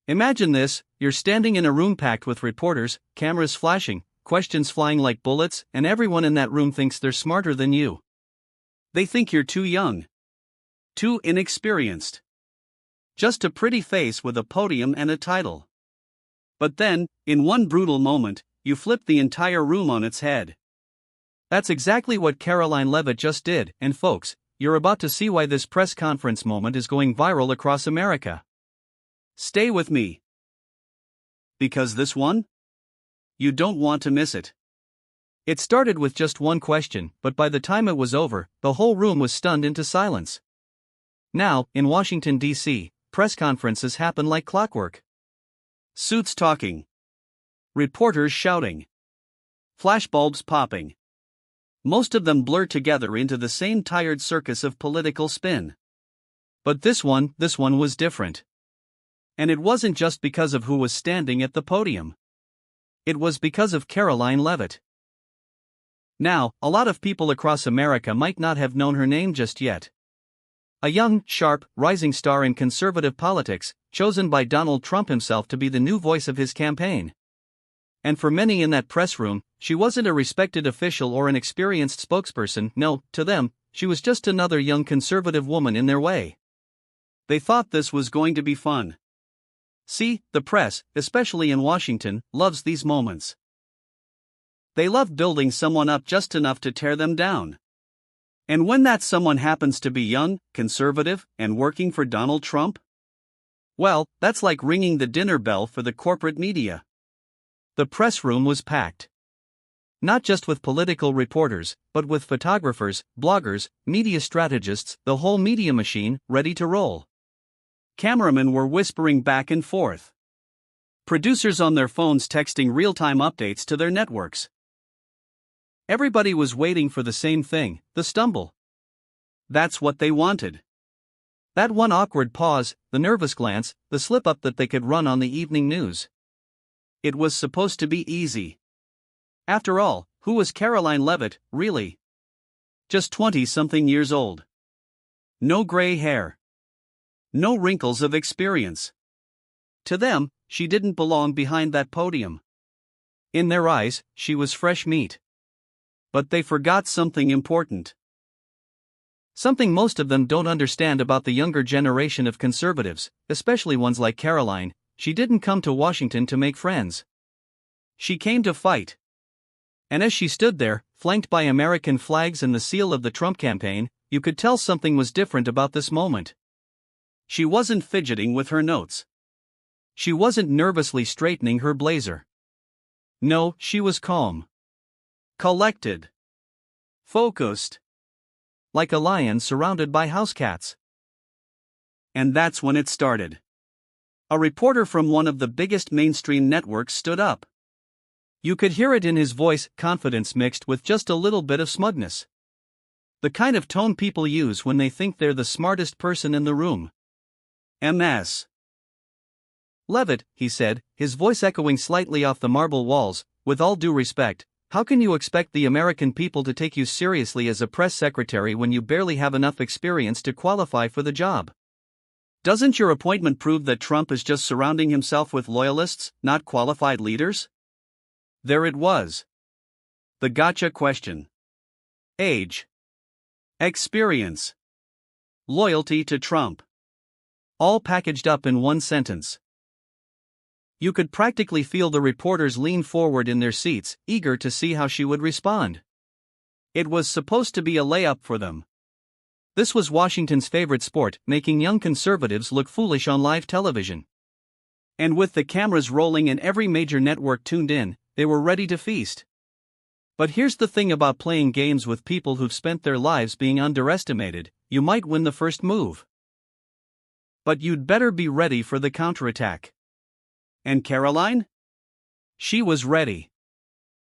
Imagine this: you're standing in a room packed with reporters, cameras flashing, questions flying like bullets, and everyone in that room thinks they're smarter than you. They think you're too young, too inexperienced, just a pretty face with a podium and a title. But then, in one brutal moment, you flip the entire room on its head. That's exactly what Karoline Leavitt just did, and folks, you're about to see why this press conference moment is going viral across America. Stay with me. Because this one? You don't want to miss it. It started with just one question, but by the time it was over, the whole room was stunned into silence. Now, in Washington, D.C., press conferences happen like clockwork. Suits talking. Reporters shouting. Flashbulbs popping. Most of them blur together into the same tired circus of political spin. But this one was different. And it wasn't just because of who was standing at the podium. It was because of Karoline Leavitt. Now, a lot of people across America might not have known her name just yet. A young, sharp, rising star in conservative politics, chosen by Donald Trump himself to be the new voice of his campaign. And for many in that press room, she wasn't a respected official or an experienced spokesperson. No, to them, she was just another young conservative woman in their way. They thought this was going to be fun. See, the press, especially in Washington, loves these moments. They love building someone up just enough to tear them down. And when that someone happens to be young, conservative, and working for Donald Trump? Well, that's like ringing the dinner bell for the corporate media. The press room was packed. Not just with political reporters, but with photographers, bloggers, media strategists, the whole media machine, ready to roll. Cameramen were whispering back and forth. Producers on their phones texting real-time updates to their networks. Everybody was waiting for the same thing, the stumble. That's what they wanted. That one awkward pause, the nervous glance, the slip-up that they could run on the evening news. It was supposed to be easy. After all, who was Karoline Leavitt, really? Just 20-something years old. No gray hair. No wrinkles of experience. To them, she didn't belong behind that podium. In their eyes, she was fresh meat. But they forgot something important. Something most of them don't understand about the younger generation of conservatives, especially ones like Karoline: she didn't come to Washington to make friends. She came to fight. And as she stood there, flanked by American flags and the seal of the Trump campaign, you could tell something was different about this moment. She wasn't fidgeting with her notes. She wasn't nervously straightening her blazer. No, she was calm. Collected. Focused. Like a lion surrounded by house cats. And that's when it started. A reporter from one of the biggest mainstream networks stood up. You could hear it in his voice, confidence mixed with just a little bit of smugness. The kind of tone people use when they think they're the smartest person in the room. Ms. Leavitt, he said, his voice echoing slightly off the marble walls, with all due respect, how can you expect the American people to take you seriously as a press secretary when you barely have enough experience to qualify for the job? Doesn't your appointment prove that Trump is just surrounding himself with loyalists, not qualified leaders? There it was. The gotcha question. Age. Experience. Loyalty to Trump. All packaged up in one sentence. You could practically feel the reporters lean forward in their seats, eager to see how she would respond. It was supposed to be a layup for them. This was Washington's favorite sport, making young conservatives look foolish on live television. And with the cameras rolling and every major network tuned in, they were ready to feast. But here's the thing about playing games with people who've spent their lives being underestimated: you might win the first move, but you'd better be ready for the counterattack. And Karoline? She was ready.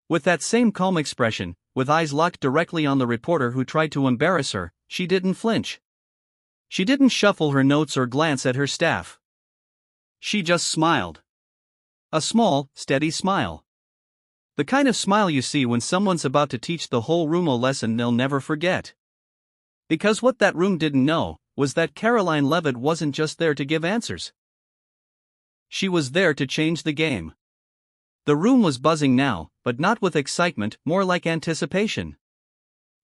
With that same calm expression, with eyes locked directly on the reporter who tried to embarrass her, she didn't flinch. She didn't shuffle her notes or glance at her staff. She just smiled. A small, steady smile. The kind of smile you see when someone's about to teach the whole room a lesson they'll never forget. Because what that room didn't know was that Karoline Leavitt wasn't just there to give answers. She was there to change the game. The room was buzzing now, but not with excitement, more like anticipation.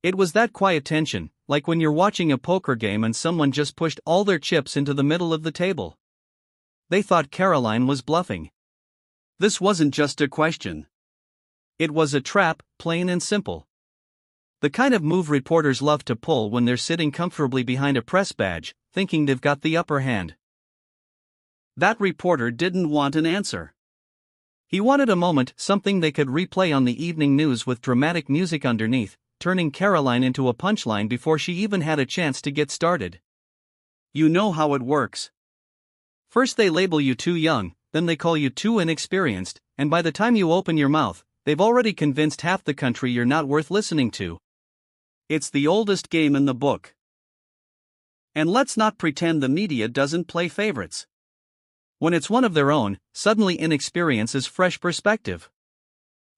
It was that quiet tension, like when you're watching a poker game and someone just pushed all their chips into the middle of the table. They thought Karoline was bluffing. This wasn't just a question. It was a trap, plain and simple. The kind of move reporters love to pull when they're sitting comfortably behind a press badge, thinking they've got the upper hand. That reporter didn't want an answer. He wanted a moment, something they could replay on the evening news with dramatic music underneath, turning Karoline into a punchline before she even had a chance to get started. You know how it works. First they label you too young, then they call you too inexperienced, and by the time you open your mouth, they've already convinced half the country you're not worth listening to. It's the oldest game in the book. And let's not pretend the media doesn't play favorites. When it's one of their own, suddenly inexperience is fresh perspective.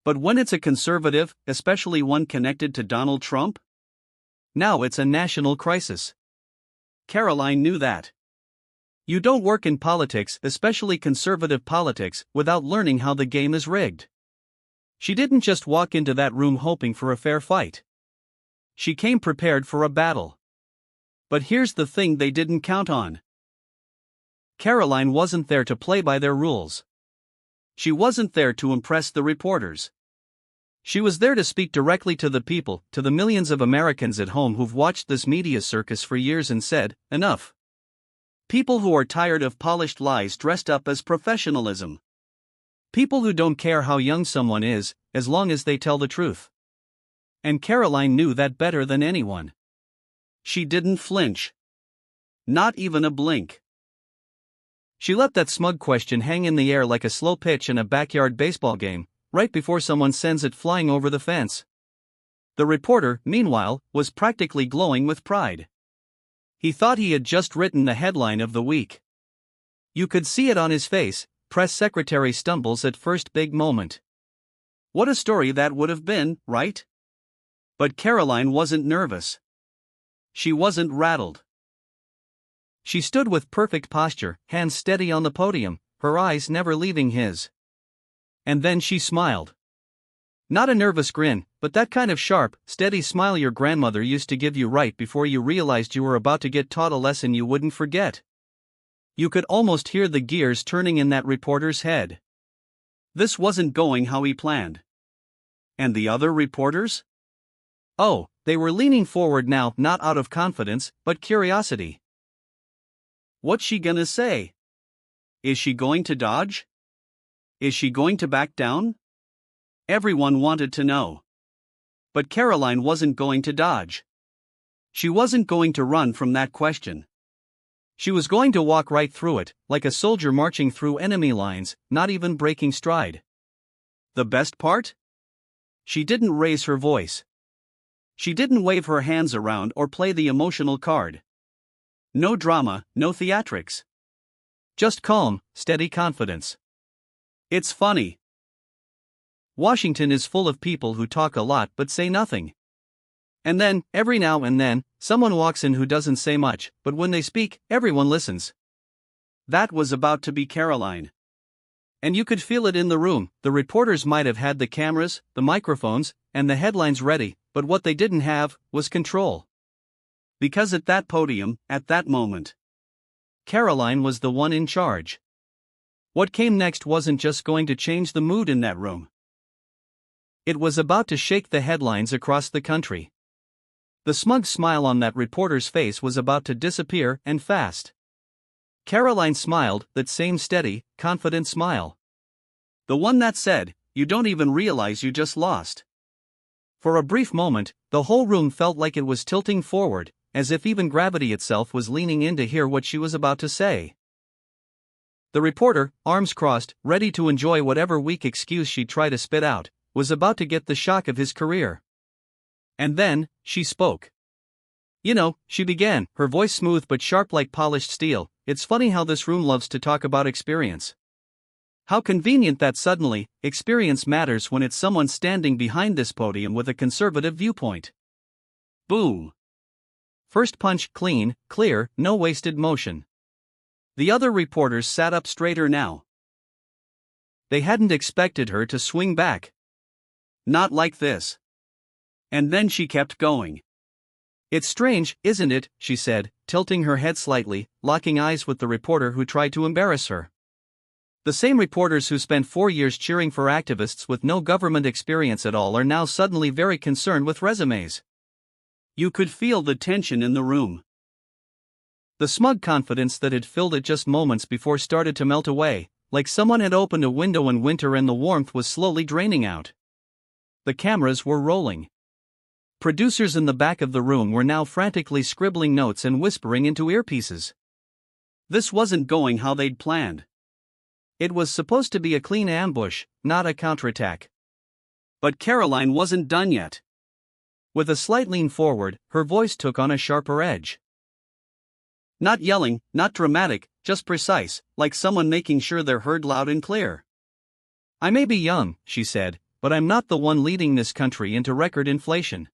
But when it's a conservative, especially one connected to Donald Trump? Now it's a national crisis. Karoline knew that. You don't work in politics, especially conservative politics, without learning how the game is rigged. She didn't just walk into that room hoping for a fair fight. She came prepared for a battle. But here's the thing they didn't count on. Karoline wasn't there to play by their rules. She wasn't there to impress the reporters. She was there to speak directly to the people, to the millions of Americans at home who've watched this media circus for years and said, enough. People who are tired of polished lies dressed up as professionalism. People who don't care how young someone is, as long as they tell the truth. And Karoline knew that better than anyone. She didn't flinch. Not even a blink. She let that smug question hang in the air like a slow pitch in a backyard baseball game, right before someone sends it flying over the fence. The reporter, meanwhile, was practically glowing with pride. He thought he had just written the headline of the week. You could see it on his face. Press secretary stumbles at first big moment. What a story that would have been, right? But Karoline wasn't nervous. She wasn't rattled. She stood with perfect posture, hands steady on the podium, her eyes never leaving his. And then she smiled. Not a nervous grin, but that kind of sharp, steady smile your grandmother used to give you right before you realized you were about to get taught a lesson you wouldn't forget. You could almost hear the gears turning in that reporter's head. This wasn't going how he planned. And the other reporters? Oh, they were leaning forward now, not out of confidence, but curiosity. What's she gonna say? Is she going to dodge? Is she going to back down? Everyone wanted to know. But Karoline wasn't going to dodge. She wasn't going to run from that question. She was going to walk right through it, like a soldier marching through enemy lines, not even breaking stride. The best part? She didn't raise her voice. She didn't wave her hands around or play the emotional card. No drama, no theatrics. Just calm, steady confidence. It's funny. Washington is full of people who talk a lot but say nothing. And then, every now and then, someone walks in who doesn't say much, but when they speak, everyone listens. That was about to be Karoline. And you could feel it in the room. The reporters might have had the cameras, the microphones, and the headlines ready, but what they didn't have was control. Because at that podium, at that moment, Karoline was the one in charge. What came next wasn't just going to change the mood in that room. It was about to shake the headlines across the country. The smug smile on that reporter's face was about to disappear, and fast. Karoline smiled, that same steady, confident smile. The one that said, "You don't even realize you just lost." For a brief moment, the whole room felt like it was tilting forward, as if even gravity itself was leaning in to hear what she was about to say. The reporter, arms crossed, ready to enjoy whatever weak excuse she'd try to spit out, was about to get the shock of his career. And then, she spoke. You know, she began, her voice smooth but sharp like polished steel. It's funny how this room loves to talk about experience. How convenient that suddenly, experience matters when it's someone standing behind this podium with a conservative viewpoint. Boom. First punch clean, clear, no wasted motion. The other reporters sat up straighter now. They hadn't expected her to swing back. Not like this. And then she kept going. "It's strange, isn't it?" she said, tilting her head slightly, locking eyes with the reporter who tried to embarrass her. The same reporters who spent 4 years cheering for activists with no government experience at all are now suddenly very concerned with resumes. You could feel the tension in the room. The smug confidence that had filled it just moments before started to melt away, like someone had opened a window in winter and the warmth was slowly draining out. The cameras were rolling. Producers in the back of the room were now frantically scribbling notes and whispering into earpieces. This wasn't going how they'd planned. It was supposed to be a clean ambush, not a counterattack. But Karoline wasn't done yet. With a slight lean forward, her voice took on a sharper edge. Not yelling, not dramatic, just precise, like someone making sure they're heard loud and clear. "I may be young," she said, "but I'm not the one leading this country into record inflation.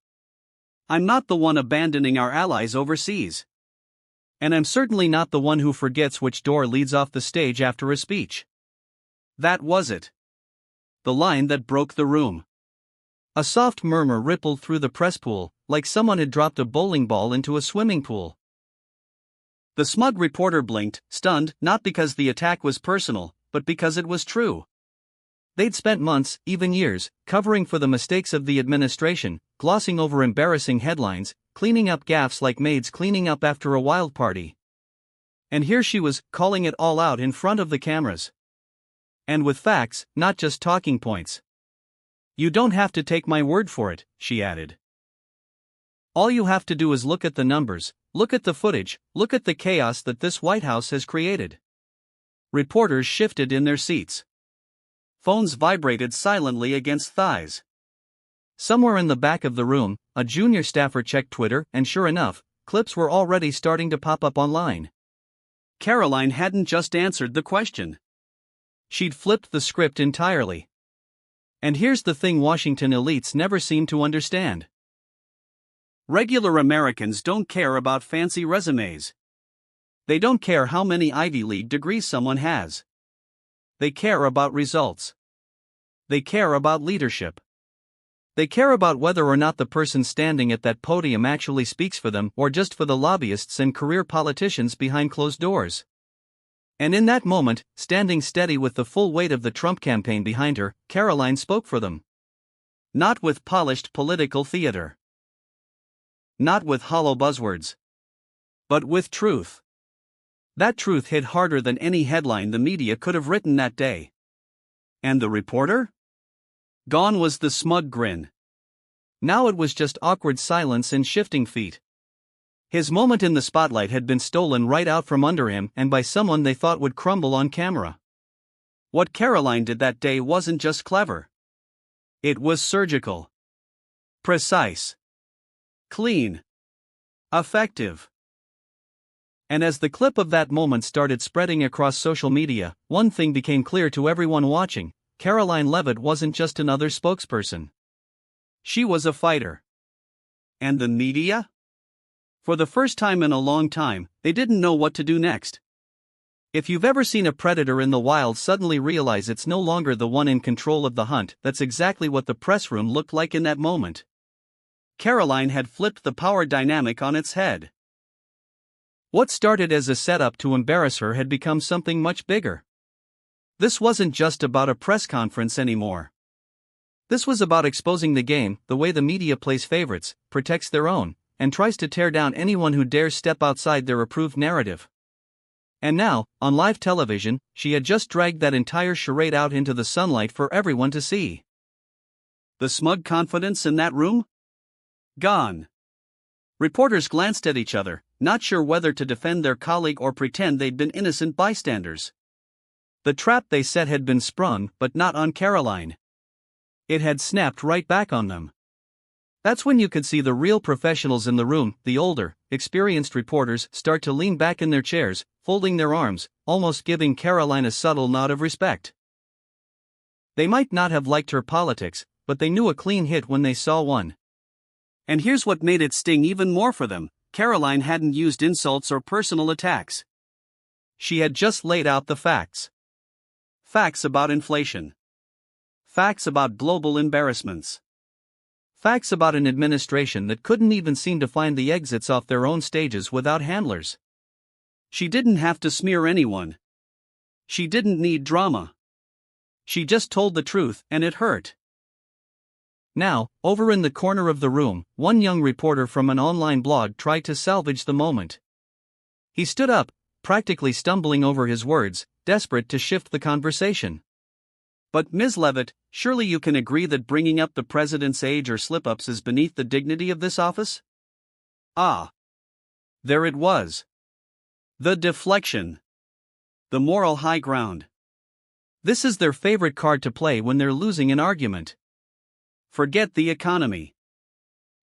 I'm not the one abandoning our allies overseas. And I'm certainly not the one who forgets which door leads off the stage after a speech." That was it. The line that broke the room. A soft murmur rippled through the press pool, like someone had dropped a bowling ball into a swimming pool. The smug reporter blinked, stunned, not because the attack was personal, but because it was true. They'd spent months, even years, covering for the mistakes of the administration, glossing over embarrassing headlines, cleaning up gaffes like maids cleaning up after a wild party. And here she was, calling it all out in front of the cameras. And with facts, not just talking points. "You don't have to take my word for it," she added. "All you have to do is look at the numbers, look at the footage, look at the chaos that this White House has created." Reporters shifted in their seats. Phones vibrated silently against thighs. Somewhere in the back of the room, a junior staffer checked Twitter, and sure enough, clips were already starting to pop up online. Karoline hadn't just answered the question. She'd flipped the script entirely. And here's the thing Washington elites never seem to understand. Regular Americans don't care about fancy resumes. They don't care how many Ivy League degrees someone has. They care about results. They care about leadership. They care about whether or not the person standing at that podium actually speaks for them or just for the lobbyists and career politicians behind closed doors. And in that moment, standing steady with the full weight of the Trump campaign behind her, Karoline spoke for them. Not with polished political theater. Not with hollow buzzwords. But with truth. That truth hit harder than any headline the media could have written that day. And the reporter? Gone was the smug grin. Now it was just awkward silence and shifting feet. His moment in the spotlight had been stolen right out from under him and by someone they thought would crumble on camera. What Karoline did that day wasn't just clever. It was surgical. Precise. Clean. Effective. And as the clip of that moment started spreading across social media, one thing became clear to everyone watching: Karoline Leavitt wasn't just another spokesperson. She was a fighter. And the media? For the first time in a long time, they didn't know what to do next. If you've ever seen a predator in the wild suddenly realize it's no longer the one in control of the hunt, that's exactly what the press room looked like in that moment. Karoline had flipped the power dynamic on its head. What started as a setup to embarrass her had become something much bigger. This wasn't just about a press conference anymore. This was about exposing the game, the way the media plays favorites, protects their own, and tries to tear down anyone who dares step outside their approved narrative. And now, on live television, she had just dragged that entire charade out into the sunlight for everyone to see. The smug confidence in that room? Gone. Reporters glanced at each other, not sure whether to defend their colleague or pretend they'd been innocent bystanders. The trap they set had been sprung, but not on Karoline. It had snapped right back on them. That's when you could see the real professionals in the room. The older, experienced reporters start to lean back in their chairs, folding their arms, almost giving Karoline a subtle nod of respect. They might not have liked her politics, but they knew a clean hit when they saw one. And here's what made it sting even more for them: Karoline hadn't used insults or personal attacks. She had just laid out the facts. Facts about inflation. Facts about global embarrassments. Facts about an administration that couldn't even seem to find the exits off their own stages without handlers. She didn't have to smear anyone. She didn't need drama. She just told the truth, and it hurt. Now, over in the corner of the room, one young reporter from an online blog tried to salvage the moment. He stood up, practically stumbling over his words, desperate to shift the conversation. But Ms. Leavitt, surely you can agree that bringing up the president's age or slip-ups is beneath the dignity of this office? Ah. There it was. The deflection. The moral high ground. This is their favorite card to play when they're losing an argument. Forget the economy.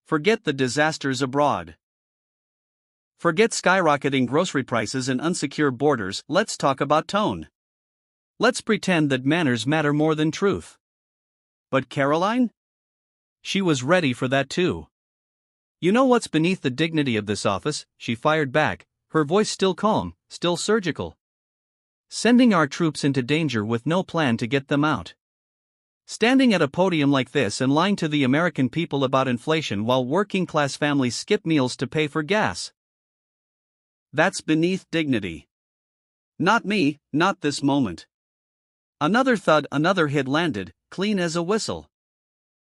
Forget the disasters abroad. Forget skyrocketing grocery prices and unsecure borders, let's talk about tone. Let's pretend that manners matter more than truth. But Karoline? She was ready for that too. You know what's beneath the dignity of this office, she fired back, her voice still calm, still surgical. Sending our troops into danger with no plan to get them out. Standing at a podium like this and lying to the American people about inflation while working-class families skip meals to pay for gas. That's beneath dignity. Not me, not this moment. Another thud, another hit landed, clean as a whistle.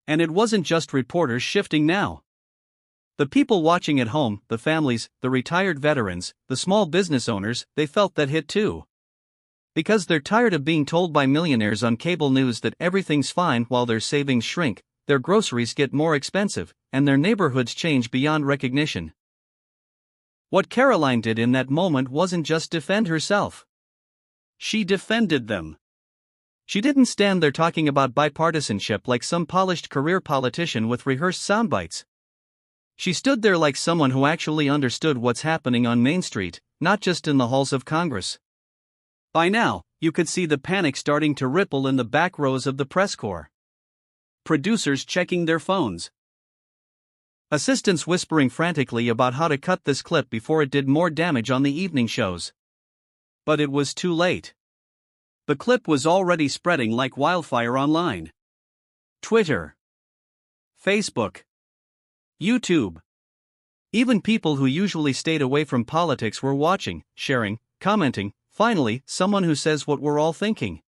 And it wasn't just reporters shifting now. The people watching at home, the families, the retired veterans, the small business owners, they felt that hit too. Because they're tired of being told by millionaires on cable news that everything's fine while their savings shrink, their groceries get more expensive, and their neighborhoods change beyond recognition. What Karoline did in that moment wasn't just defend herself. She defended them. She didn't stand there talking about bipartisanship like some polished career politician with rehearsed soundbites. She stood there like someone who actually understood what's happening on Main Street, not just in the halls of Congress. By now, you could see the panic starting to ripple in the back rows of the press corps. Producers checking their phones. Assistants whispering frantically about how to cut this clip before it did more damage on the evening shows. But it was too late. The clip was already spreading like wildfire online. Twitter, Facebook, YouTube. Even people who usually stayed away from politics were watching, sharing, commenting. Finally, someone who says what we're all thinking.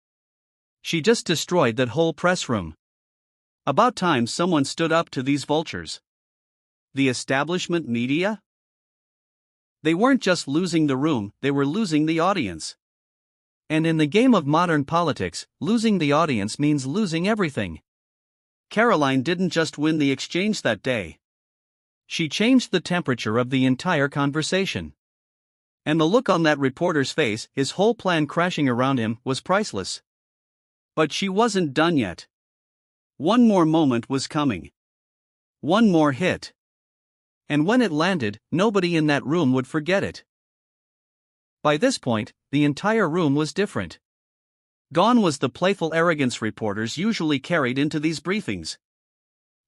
She just destroyed that whole press room. About time someone stood up to these vultures. The establishment media? They weren't just losing the room, they were losing the audience. And in the game of modern politics, losing the audience means losing everything. Karoline didn't just win the exchange that day. She changed the temperature of the entire conversation. And the look on that reporter's face, his whole plan crashing around him, was priceless. But she wasn't done yet. One more moment was coming. One more hit. And when it landed, nobody in that room would forget it. By this point, the entire room was different. Gone was the playful arrogance reporters usually carried into these briefings.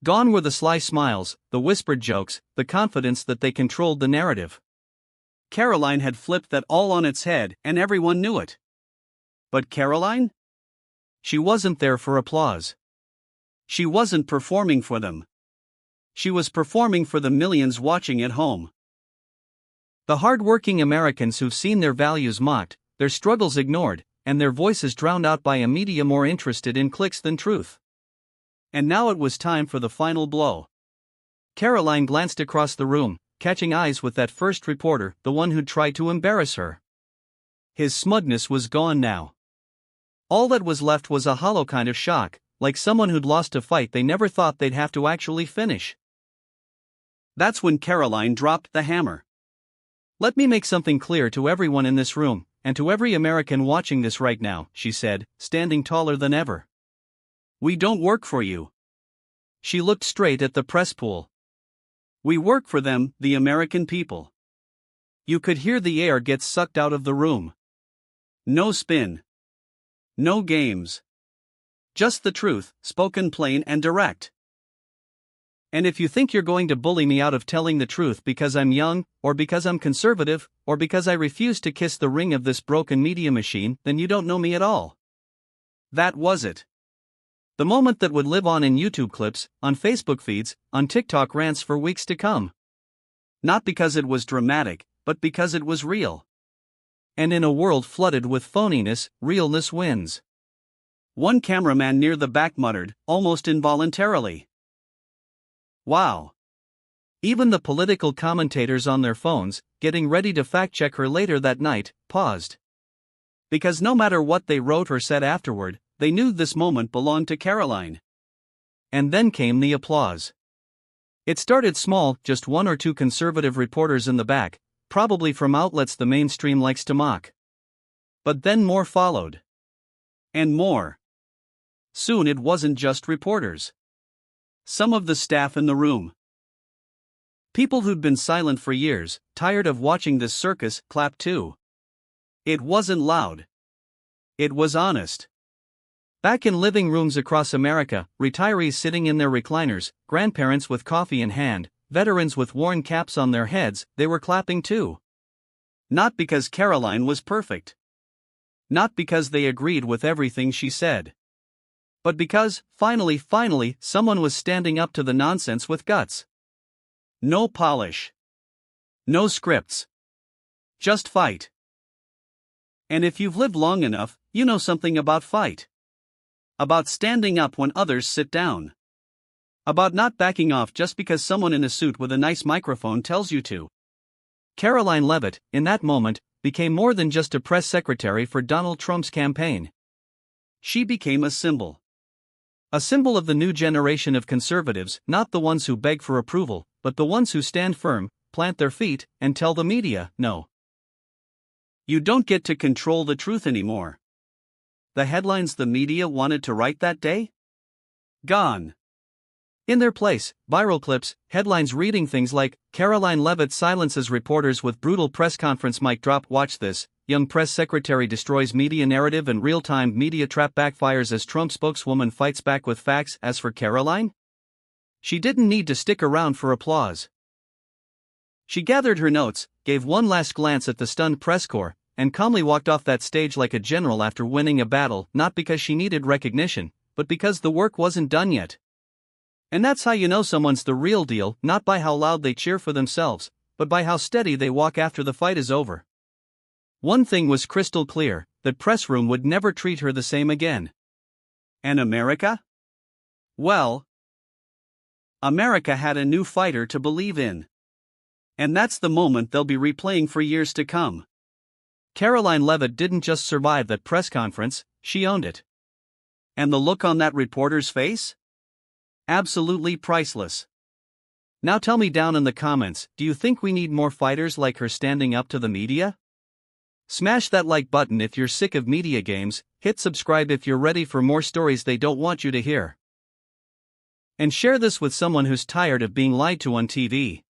Gone were the sly smiles, the whispered jokes, the confidence that they controlled the narrative. Karoline had flipped that all on its head, and everyone knew it. But Karoline? She wasn't there for applause. She wasn't performing for them. She was performing for the millions watching at home. The hard-working Americans who've seen their values mocked, their struggles ignored, and their voices drowned out by a media more interested in clicks than truth. And now it was time for the final blow. Karoline glanced across the room, catching eyes with that first reporter, the one who'd tried to embarrass her. His smugness was gone now. All that was left was a hollow kind of shock, like someone who'd lost a fight they never thought they'd have to actually finish. That's when Karoline dropped the hammer. Let me make something clear to everyone in this room, and to every American watching this right now, she said, standing taller than ever. We don't work for you. She looked straight at the press pool. We work for them, the American people. You could hear the air get sucked out of the room. No spin. No games. Just the truth, spoken plain and direct. And if you think you're going to bully me out of telling the truth because I'm young, or because I'm conservative, or because I refuse to kiss the ring of this broken media machine, then you don't know me at all. That was it. The moment that would live on in YouTube clips, on Facebook feeds, on TikTok rants for weeks to come. Not because it was dramatic, but because it was real. And in a world flooded with phoniness, realness wins. One cameraman near the back muttered, almost involuntarily, "Wow." Even the political commentators on their phones, getting ready to fact-check her later that night, paused. Because no matter what they wrote or said afterward, they knew this moment belonged to Karoline. And then came the applause. It started small, just one or two conservative reporters in the back, probably from outlets the mainstream likes to mock. But then more followed. And more. Soon it wasn't just reporters. Some of the staff in the room. People who'd been silent for years, tired of watching this circus, clapped too. It wasn't loud. It was honest. Back in living rooms across America, retirees sitting in their recliners, grandparents with coffee in hand, veterans with worn caps on their heads, they were clapping too. Not because Karoline was perfect. Not because they agreed with everything she said. But because, finally, someone was standing up to the nonsense with guts. No polish. No scripts. Just fight. And if you've lived long enough, you know something about fight. About standing up when others sit down. About not backing off just because someone in a suit with a nice microphone tells you to. Karoline Leavitt, in that moment, became more than just a press secretary for Donald Trump's campaign. She became a symbol. A symbol of the new generation of conservatives, not the ones who beg for approval, but the ones who stand firm, plant their feet, and tell the media, no. You don't get to control the truth anymore. The headlines the media wanted to write that day? Gone. In their place, viral clips, headlines reading things like, Karoline Leavitt silences reporters with brutal press conference mic drop. Watch this, young press secretary destroys media narrative and real-time media trap backfires as Trump spokeswoman fights back with facts. As for Karoline? She didn't need to stick around for applause. She gathered her notes, gave one last glance at the stunned press corps, and calmly walked off that stage like a general after winning a battle, not because she needed recognition, but because the work wasn't done yet. And that's how you know someone's the real deal, not by how loud they cheer for themselves, but by how steady they walk after the fight is over. One thing was crystal clear, that press room would never treat her the same again. And America? Well, America had a new fighter to believe in. And that's the moment they'll be replaying for years to come. Karoline Leavitt didn't just survive that press conference, she owned it. And the look on that reporter's face? Absolutely priceless. Now tell me down in the comments, do you think we need more fighters like her standing up to the media? Smash that like button if you're sick of media games, hit subscribe if you're ready for more stories they don't want you to hear. And share this with someone who's tired of being lied to on TV.